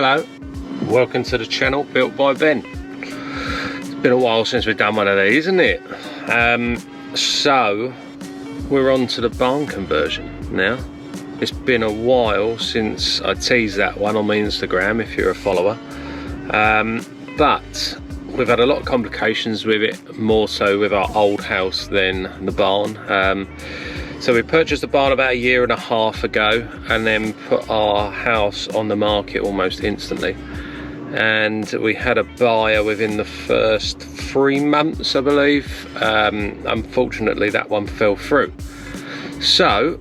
Hello, welcome to the channel Built by Ben. It's been a while since we've done one of these, isn't it? So we're on to the barn conversion now. It's been a while since I teased that one on my Instagram, if you're a follower. But we've had a lot of complications with it, more so with our old house than the barn. So we purchased the barn about 1.5 years ago and then put our house on the market almost instantly. And we had a buyer within the first 3 months, I believe. Unfortunately, that one fell through. So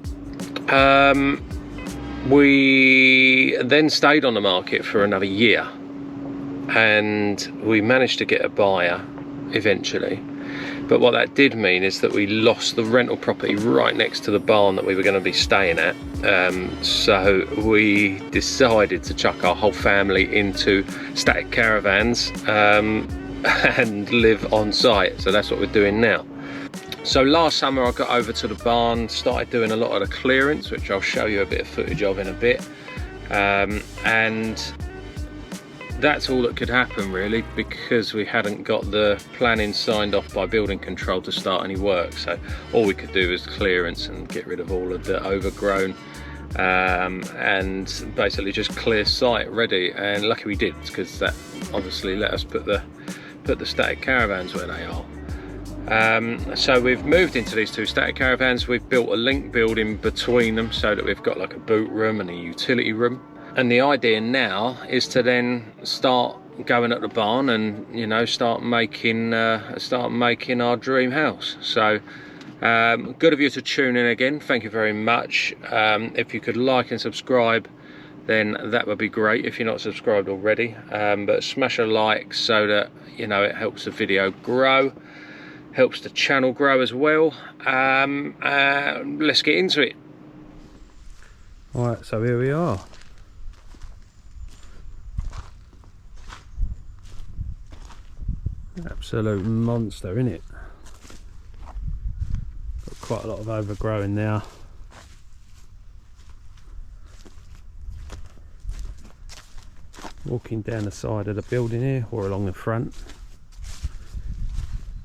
we then stayed on the market for another year. And we managed to get a buyer eventually. But what that did mean is that we lost the rental property right next to the barn that we were going to be staying at. So we decided to chuck our whole family into static caravans and live on site. So that's what we're doing now. So last summer I got over to the barn, started doing a lot of the clearance, which I'll show you a bit of footage of in a bit. And that's all that could happen really, because we hadn't got the planning signed off by building control to start any work. So all we could do was clearance and get rid of all of the overgrown and basically just clear site ready. And lucky we did, because that obviously let us put the static caravans where they are. So we've moved into these 2 static caravans. We've built a link building between them so that we've got like a boot room and a utility room. And the idea now is to then start going at the barn and, you know, start making our dream house. So good of you to tune in again. Thank you very much. If you could like and subscribe, then that would be great if you're not subscribed already. But smash a like so that, you know, it helps the video grow, helps the channel grow as well. Let's get into it. All right, so here we are. Absolute monster, isn't it? Got quite a lot of overgrowing now. Walking down the side of the building here, or along the front.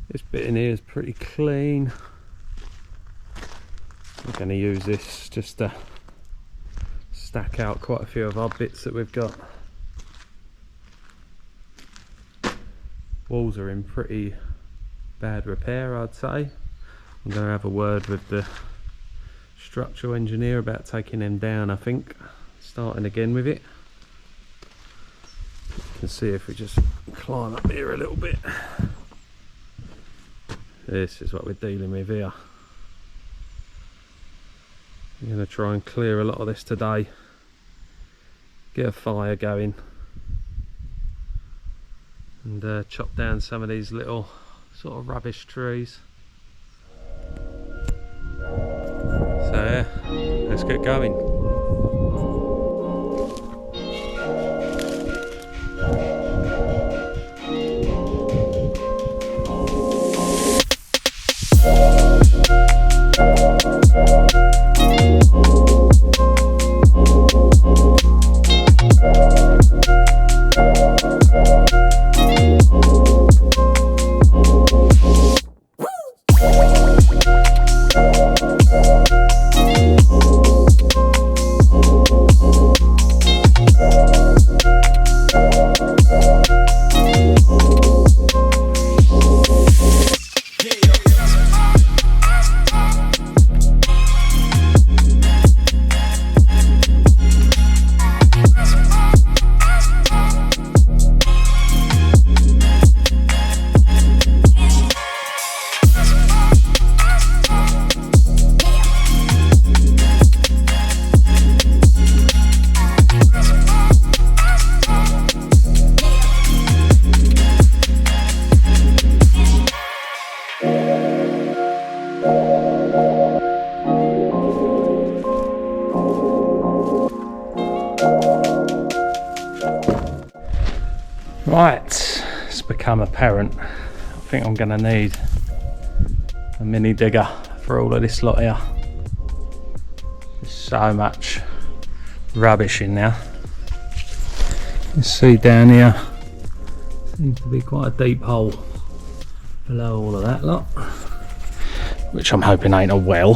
This bit in here is pretty clean. I'm going to use this just to stack out quite a few of our bits that we've got. Walls are in pretty bad repair, I'd say. I'm going to have a word with the structural engineer about taking them down, I think. Starting again with it. You can see if we just climb up here a little bit. This is what we're dealing with here. I'm going to try and clear a lot of this today. Get a fire going. And chop down some of these little sort of rubbish trees. So yeah, let's get going. Right, it's become apparent. I think I'm going to need a mini digger for all of this lot here. There's so much rubbish in now. You see down here, seems to be quite a deep hole below all of that lot, which I'm hoping ain't a well.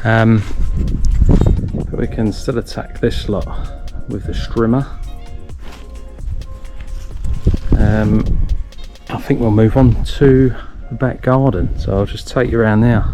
But we can still attack this lot with the strimmer. I think we'll move on to the back garden, so I'll just take you around there.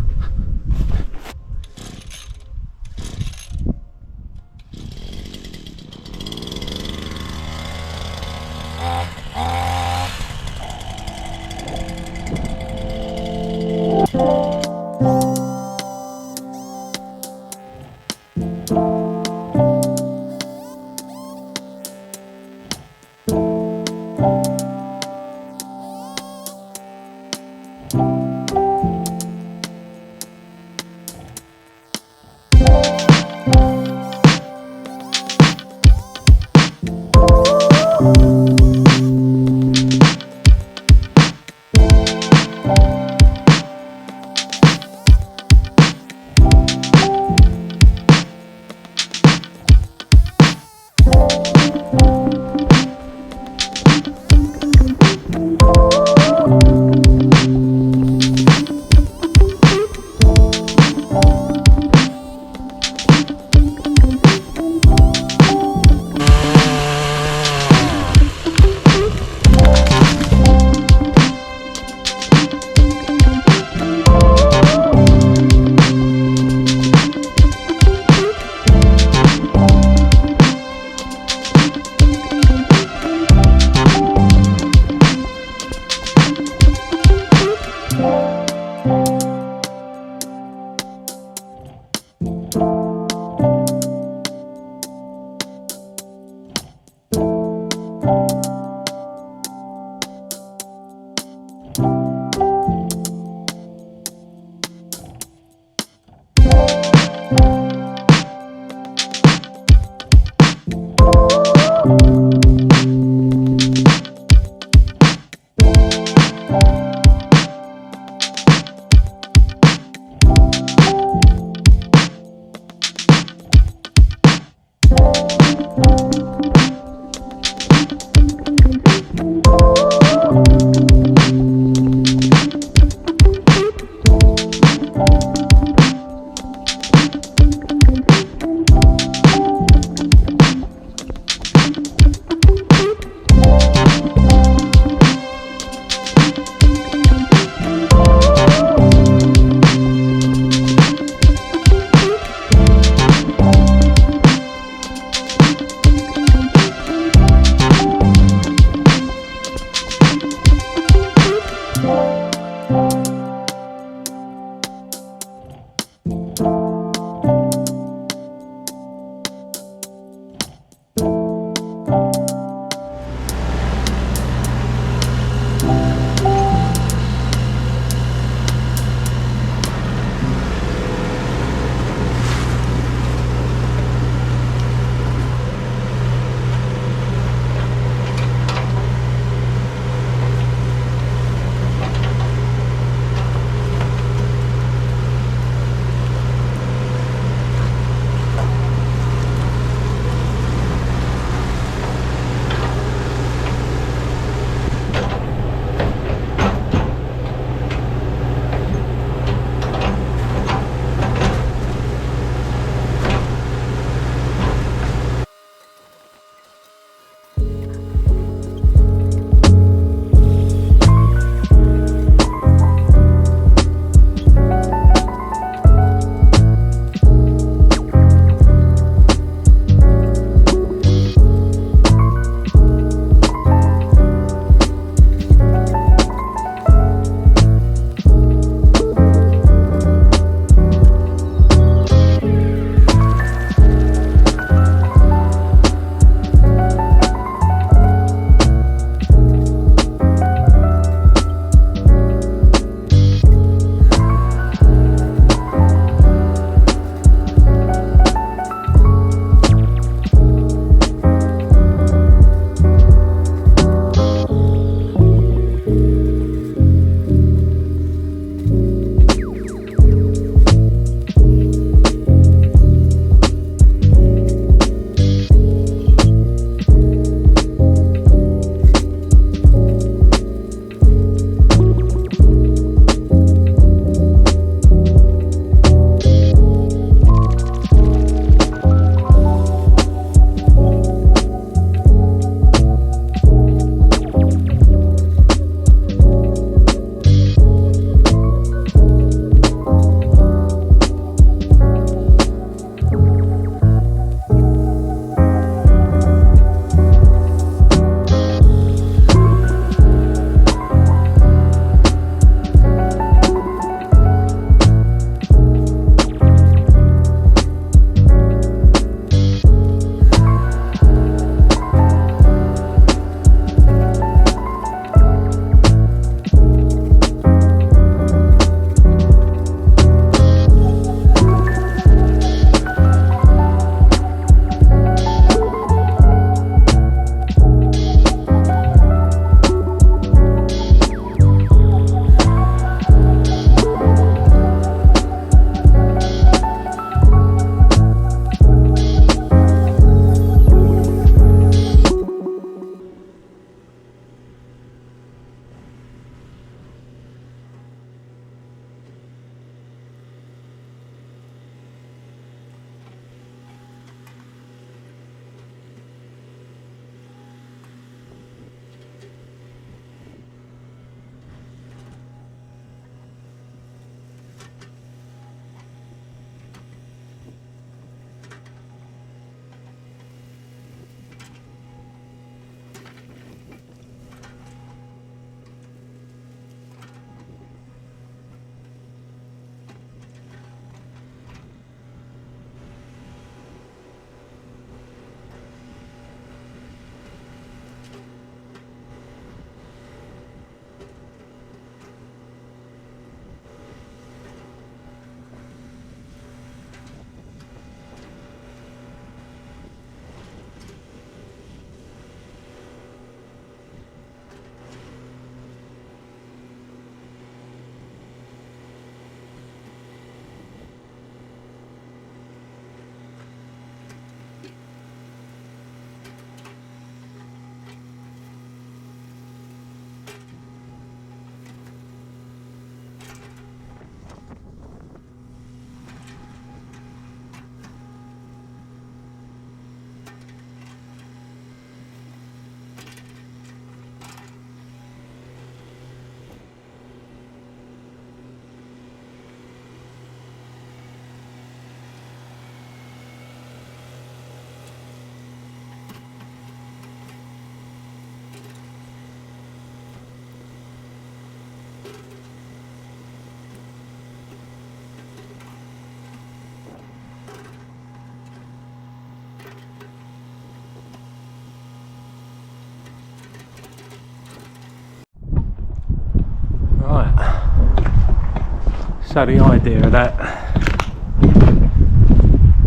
So the idea of that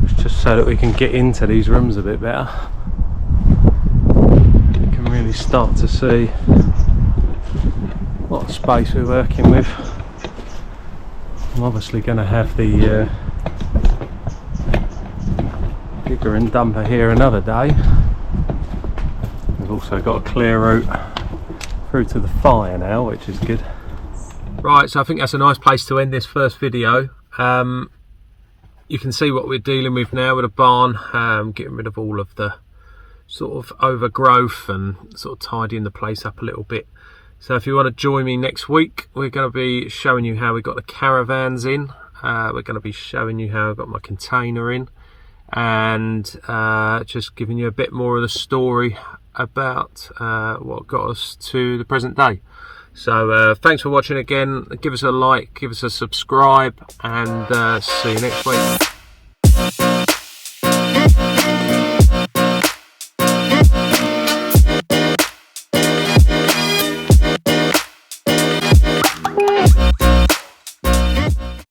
is just so that we can get into these rooms a bit better. You can really start to see what space we're working with. I'm obviously going to have the digger and dumper here another day. We've also got a clear route through to the fire now, which is good. Right, so I think that's a nice place to end this first video. You can see what we're dealing with now with a barn, getting rid of all of the sort of overgrowth and sort of tidying the place up a little bit. So if you want to join me next week, we're going to be showing you how we got the caravans in. We're going to be showing you how I got my container in, and just giving you a bit more of the story about what got us to the present day. So thanks for watching again. Give us a like, give us a subscribe, and see you next week.